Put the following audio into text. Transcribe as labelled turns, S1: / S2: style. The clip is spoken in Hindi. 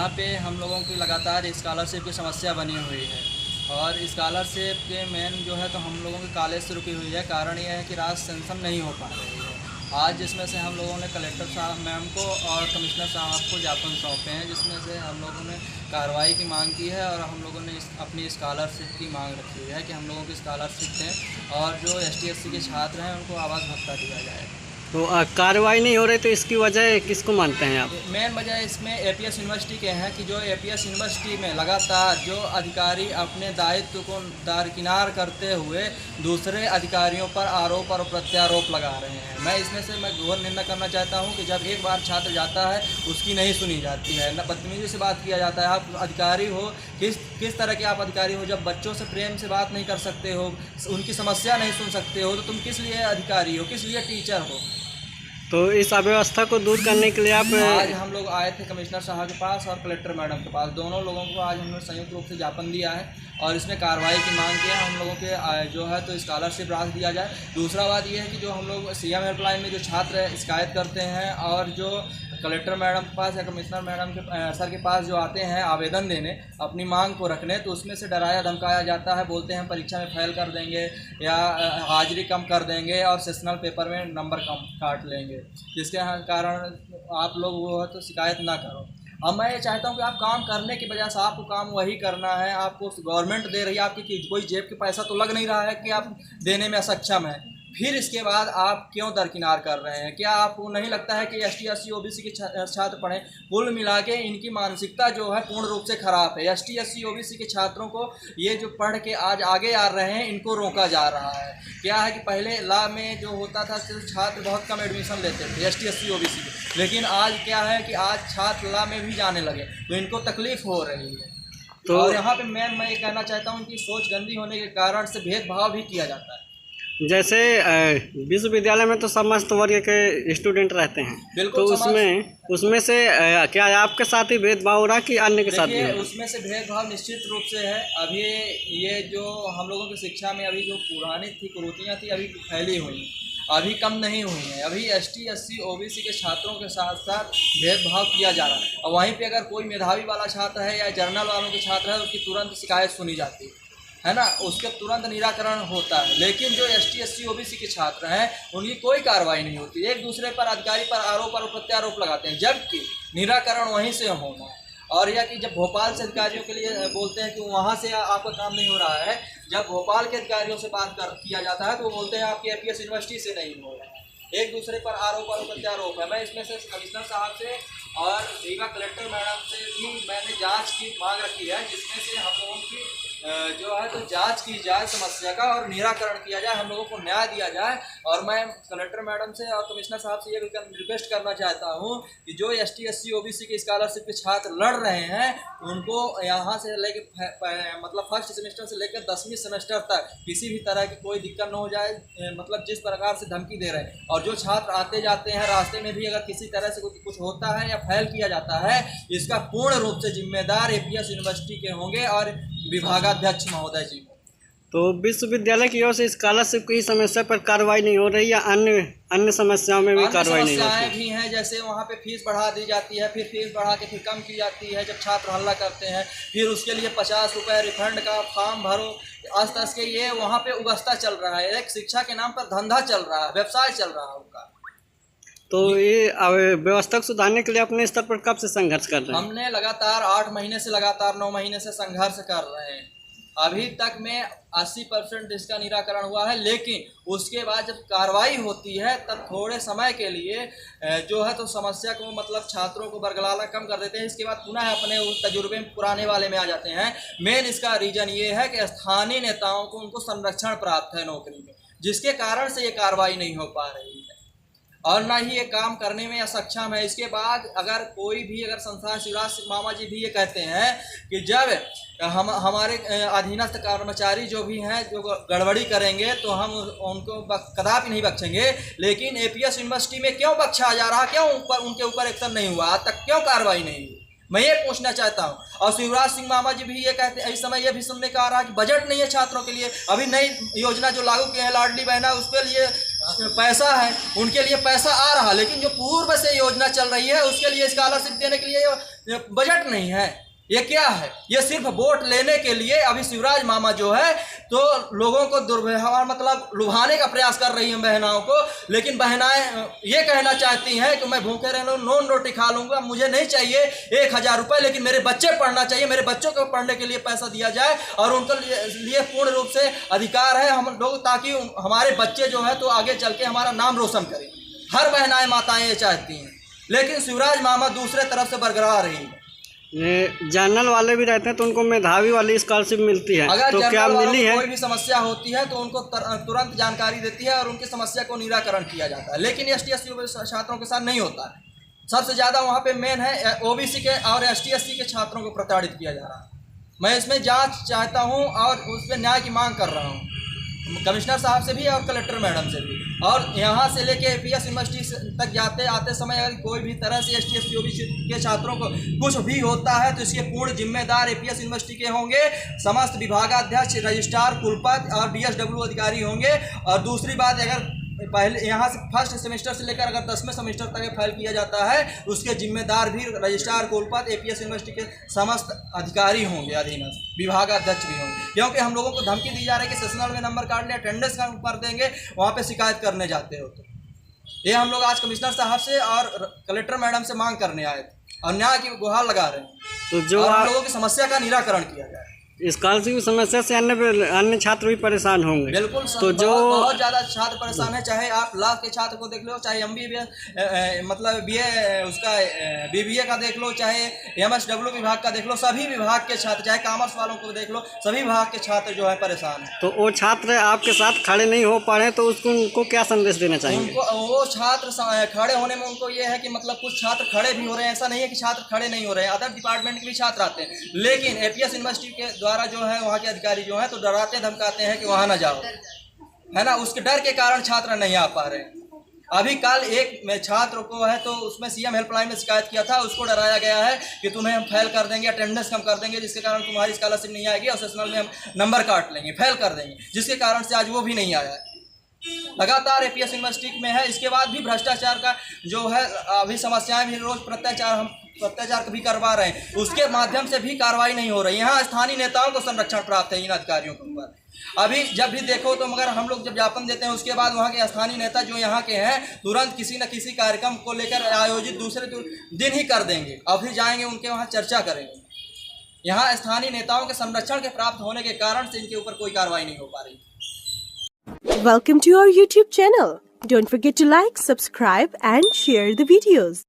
S1: यहाँ पे हम लोगों की लगातार स्कॉलरशिप की समस्या बनी हुई है और स्कॉलरशिप के मेन जो है तो हम लोगों की कॉलेज से रुकी हुई है। कारण यह है कि रात सेंशन नहीं हो पा रही है। आज जिसमें से हम लोगों ने कलेक्टर साहब मैम को और कमिश्नर साहब को ज्ञापन सौंपे हैं, जिसमें से हम लोगों ने कार्रवाई की मांग की है और हम लोगों ने अपनी स्कॉलरशिप की मांग रखी हुई है कि हम लोगों की स्कॉलरशिप दें और जो ST/SC के छात्र हैं उनको आवास भत्ता दिया जाए।
S2: तो कार्रवाई नहीं हो रही, तो इसकी वजह किसको मानते हैं आप?
S1: मेन वजह इसमें APS यूनिवर्सिटी के हैं कि जो APS यूनिवर्सिटी में लगातार जो अधिकारी अपने दायित्व को दरकिनार करते हुए दूसरे अधिकारियों पर आरोप और प्रत्यारोप लगा रहे हैं। मैं इसमें से घोर निंदा करना चाहता हूं कि जब एक बार छात्र जाता है उसकी नहीं सुनी जाती है, न बदतमीजी से बात किया जाता है। आप अधिकारी हो, किस तरह के आप अधिकारी हो? जब बच्चों से प्रेम से बात नहीं कर सकते हो, उनकी समस्या नहीं सुन सकते हो, तो तुम किस लिए अधिकारी हो, किस लिए टीचर हो?
S2: तो इस अव्यवस्था को दूर करने के लिए आप
S1: आज हम लोग आए थे कमिश्नर साहब के पास और कलेक्टर मैडम के पास। दोनों लोगों को आज हमने संयुक्त रूप से ज्ञापन दिया है और इसमें कार्रवाई की मांग की है। हम लोगों के जो है तो स्कॉलरशिप राशि दिया जाए। दूसरा बात यह है कि जो हम लोग CM हेल्पलाइन में जो छात्र शिकायत करते हैं और जो कलेक्टर मैडम के पास या कमिश्नर मैडम के सर के पास जो आते हैं आवेदन देने अपनी मांग को रखने, तो उसमें से डराया धमकाया जाता है। बोलते हैं परीक्षा में फेल कर देंगे या हाजिरी कम कर देंगे और सेशनल पेपर में नंबर कम काट लेंगे, जिसके कारण आप लोग वो है तो शिकायत ना करो। अब मैं ये चाहता हूँ कि आप काम करने की बजाय से आपको काम वही करना है। आपको गवर्नमेंट दे रही है, आपकी कोई जेब के पैसा तो लग नहीं रहा है कि आप देने में असक्षम है। फिर इसके बाद आप क्यों दरकिनार कर रहे हैं? क्या आपको नहीं लगता है कि ST/SC OBC के छात्र पढ़ें? कुल मिला के इनकी मानसिकता जो है पूर्ण रूप से खराब है। ST/SC OBC के छात्रों को ये जो पढ़ के आज आगे आ रहे हैं इनको रोका जा रहा है। क्या है कि पहले लॉ में जो होता था सिर्फ छात्र बहुत कम एडमिशन लेते थे ST/SC OBC के, लेकिन आज क्या है कि आज छात्र लॉ में भी जाने लगे तो इनको तकलीफ हो रही है। तो और यहाँ पे मैं ये कहना चाहता हूँ कि सोच गंदी होने के कारण से भेदभाव भी किया जाता है।
S2: जैसे विश्वविद्यालय में तो समस्त वर्ग के स्टूडेंट रहते हैं, तो उसमें से क्या आपके साथ ही भेदभाव हो रहा है कि अन्य के साथ भी?
S1: उसमें से भेदभाव निश्चित रूप से है। अभी ये जो हम लोगों की शिक्षा में अभी जो पुरानी थी कुरीतियाँ थी अभी फैली हुई, अभी कम नहीं हुई हैं। अभी ST/SC OBC के छात्रों के साथ साथ भेदभाव किया जा रहा है और वहीं पे अगर कोई मेधावी वाला छात्र है या जर्नल वालों के छात्र है उसकी तुरंत शिकायत सुनी जाती है ना, उसके तुरंत निराकरण होता है। लेकिन जो ST/SC OBC के छात्र हैं उनकी कोई कार्रवाई नहीं होती। एक दूसरे पर अधिकारी पर आरोप और प्रत्यारोप लगाते हैं, जबकि निराकरण वहीं से होना है। और यह कि जब भोपाल से अधिकारियों के लिए बोलते हैं कि वहाँ से आपका काम नहीं हो रहा है, जब भोपाल के अधिकारियों से बात किया जाता है तो वो बोलते हैं आपकी APS यूनिवर्सिटी से नहीं हो रहा है। एक दूसरे पर आरोप और प्रत्यारोप है। मैं इसमें से कमिश्नर साहब से और रीवा कलेक्टर मैडम से भी मैंने जांच की मांग रखी है, जिसमें से हम लोगों की जो है तो जांच की जाए समस्या का और निराकरण किया जाए, हम लोगों को न्याय दिया जाए। और मैं कलेक्टर मैडम से और कमिश्नर साहब से ये रिक्वेस्ट करना चाहता हूँ कि जो ST/SC OBC के स्कॉलरशिप के छात्र लड़ रहे हैं उनको यहाँ से लेके मतलब फर्स्ट सेमेस्टर से लेकर 10वीं सेमेस्टर तक किसी भी तरह की कोई दिक्कत न हो जाए। मतलब जिस प्रकार से धमकी दे रहे हैं और जो छात्र आते जाते हैं रास्ते में भी अगर किसी तरह से कुछ होता है या फेल किया जाता है, इसका पूर्ण रूप से जिम्मेदार APS यूनिवर्सिटी के होंगे और विभागाध्यक्ष महोदय जी।
S2: तो विश्वविद्यालय की ओर से स्कॉलरशिप की समस्या पर कार्रवाई नहीं हो रही या अन्य समस्याओं में भी कार्रवाई नहीं होती?
S1: समस्याएं भी हैं, जैसे वहाँ पे फीस बढ़ा दी जाती है, फिर फीस बढ़ा के फिर कम की जाती है। जब छात्र हल्ला करते हैं फिर उसके लिए 50 रुपये रिफंड का फॉर्म भरो। आज तक के ये वहाँ पे उगस्ता चल रहा है, एक शिक्षा के नाम पर धंधा चल रहा है, व्यवसाय चल रहा है उनका।
S2: तो ये व्यवस्था को सुधारने के लिए अपने स्तर पर कब से संघर्ष कर रहे हैं?
S1: हमने लगातार 8 महीने से लगातार 9 महीने से संघर्ष कर रहे हैं। अभी तक में 80% इसका निराकरण हुआ है, लेकिन उसके बाद जब कार्रवाई होती है तब थोड़े समय के लिए जो है तो समस्या को मतलब छात्रों को बरगलाना कम कर देते हैं। इसके बाद पुनः अपने उस तजुर्बे में पुराने वाले में आ जाते हैं। मेन इसका रीजन ये है कि स्थानीय नेताओं को उनको संरक्षण प्राप्त है नौकरी में, जिसके कारण से ये कार्रवाई नहीं हो पा रही है और ना ही ये काम करने में सक्षम है। इसके बाद अगर कोई भी अगर संस्थान शिवराज मामा जी भी ये कहते हैं कि जब हमारे अधीनस्थ कर्मचारी जो भी हैं जो गड़बड़ी करेंगे तो हम उनको कदापि नहीं बख्शेंगे। लेकिन APS यूनिवर्सिटी में क्यों बख्शा जा रहा, क्यों उनके ऊपर एक्शन नहीं हुआ, आज तक क्यों कार्रवाई नहीं हुई? मैं ये पूछना चाहता हूँ। और शिवराज सिंह मामा जी भी ये कहते हैं, इस समय ये भी सुनने का आ रहा है कि बजट नहीं है छात्रों के लिए। अभी नई योजना जो लागू की है लाडली बहना, उसके लिए पैसा है, उनके लिए पैसा आ रहा, लेकिन जो पूर्व से योजना चल रही है उसके लिए स्कॉलरशिप देने के लिए बजट नहीं है। ये क्या है? ये सिर्फ वोट लेने के लिए अभी शिवराज मामा जो है तो लोगों को दुर्व्यवहार मतलब लुभाने का प्रयास कर रही हैं बहनाओं को। लेकिन बहनाएं ये कहना चाहती हैं कि मैं भूखे रहूँ, नॉन रोटी खा लूँगा, मुझे नहीं चाहिए 1000 रुपये, लेकिन मेरे बच्चे पढ़ना चाहिए, मेरे बच्चों को पढ़ने के लिए पैसा दिया जाए और उनके लिए पूर्ण रूप से अधिकार है हम लोग, ताकि हमारे बच्चे जो है तो आगे चल के हमारा नाम रोशन करें। हर बहनाएँ माताएँ ये चाहती हैं, लेकिन शिवराज मामा दूसरे तरफ से बरकरार रही हैं।
S2: ये जनरल वाले भी रहते हैं तो उनको मेधावी वाली स्कॉलरशिप मिलती है,
S1: अगर
S2: तो क्या मिली है?
S1: कोई भी समस्या होती है तो उनको तुरंत जानकारी देती है और उनकी समस्या को निराकरण किया जाता है। लेकिन ST/SC छात्रों के साथ नहीं होता है। सबसे ज़्यादा वहाँ पे मेन है OBC के और ST/SC के छात्रों को प्रताड़ित किया जा रहा है। मैं इसमें जांच चाहता हूँ और उस पर न्याय की मांग कर रहा हूँ कमिश्नर साहब से भी और कलेक्टर मैडम से भी। और यहाँ से लेके APS यूनिवर्सिटी तक जाते आते समय अगर कोई भी तरह से ST/SC OBC के छात्रों को कुछ भी होता है तो इसके पूर्ण जिम्मेदार APS यूनिवर्सिटी के होंगे, समस्त विभागाध्यक्ष, रजिस्ट्रार, कुलपति और DSW अधिकारी होंगे। और दूसरी बात, अगर पहले यहाँ से फर्स्ट सेमेस्टर से लेकर अगर 10वें सेमेस्टर तक फाइल किया जाता है उसके जिम्मेदार भी रजिस्ट्रार, कुलपति, APS यूनिवर्सिटी के समस्त अधिकारी होंगे, अधीनस्थ विभागाध्यक्ष भी होंगे। क्योंकि हम लोगों को धमकी दी जा रही है कि सेशनल में नंबर काट ले, अटेंडेंस कम कर देंगे, वहाँ पे शिकायत करने जाते हो। तो ये हम लोग आज कमिश्नर साहब से और कलेक्टर मैडम से मांग करने आए थे और न्याय की गुहार लगा रहे हैं
S2: तो जो
S1: हम लोगों की समस्या का निराकरण किया जाए।
S2: स्कॉलरशिप की समस्या से अन्य छात्र भी परेशान होंगे।
S1: बिल्कुल,
S2: तो जो
S1: बहुत ज़्यादा छात्र परेशान है, चाहे आप लॉ के छात्र को देख लो, चाहे MBA मतलब BA उसका BBA का देख लो, चाहे MSW विभाग का देख लो, सभी विभाग के छात्र, चाहे कॉमर्स वालों को देख लो, सभी विभाग के छात्र जो है परेशान हैं।
S2: तो वो छात्र आपके साथ खड़े नहीं हो पा रहे तो उनको क्या संदेश देना चाहेंगे?
S1: उनको वो छात्र खड़े होने में उनको ये है कि मतलब कुछ छात्र खड़े भी हो रहे हैं, ऐसा नहीं है कि छात्र खड़े नहीं हो रहे हैं, अदर डिपार्टमेंट के भी छात्र आते हैं, लेकिन APS यूनिवर्सिटी के द्वारा जो है वहाँ के अधिकारी जो है तो डराते धमकाते हैं कि वहाँ ना जाओ, है ना। उसके डर के कारण छात्र नहीं आ पा रहे हैं। अभी कल एक छात्र को है तो उसमें CM हेल्पलाइन में शिकायत किया था, उसको डराया गया है कि तुम्हें हम फेल कर देंगे, अटेंडेंस कम कर देंगे, जिसके कारण तुम्हारी स्कॉलरशिप नहीं आएगी और सेशनल में हम नंबर काट लेंगे, फेल कर देंगे, जिसके कारण से आज वो भी नहीं आया है। लगातार APS यूनिवर्सिटी में है। इसके बाद भी भ्रष्टाचार का जो है अभी समस्याएं भी रोज प्रत्याचार भी करवा रहे हैं, उसके माध्यम से भी कार्रवाई नहीं हो रही। यहाँ स्थानीय नेताओं को संरक्षण प्राप्त है इन अधिकारियों के ऊपर। अभी जब भी देखो तो मगर हम लोग जब ज्ञापन देते हैं उसके बाद वहाँ के स्थानीय नेता जो यहाँ के हैं तुरंत किसी न किसी कार्यक्रम को लेकर आयोजित दूसरे दिन ही कर देंगे और फिर जाएंगे उनके वहाँ चर्चा करेंगे। यहाँ स्थानीय नेताओं के संरक्षण के प्राप्त होने के कारण से इनके ऊपर कोई कार्रवाई नहीं हो पा रही।
S3: Welcome to our YouTube channel. Don't forget to like, subscribe and share the videos.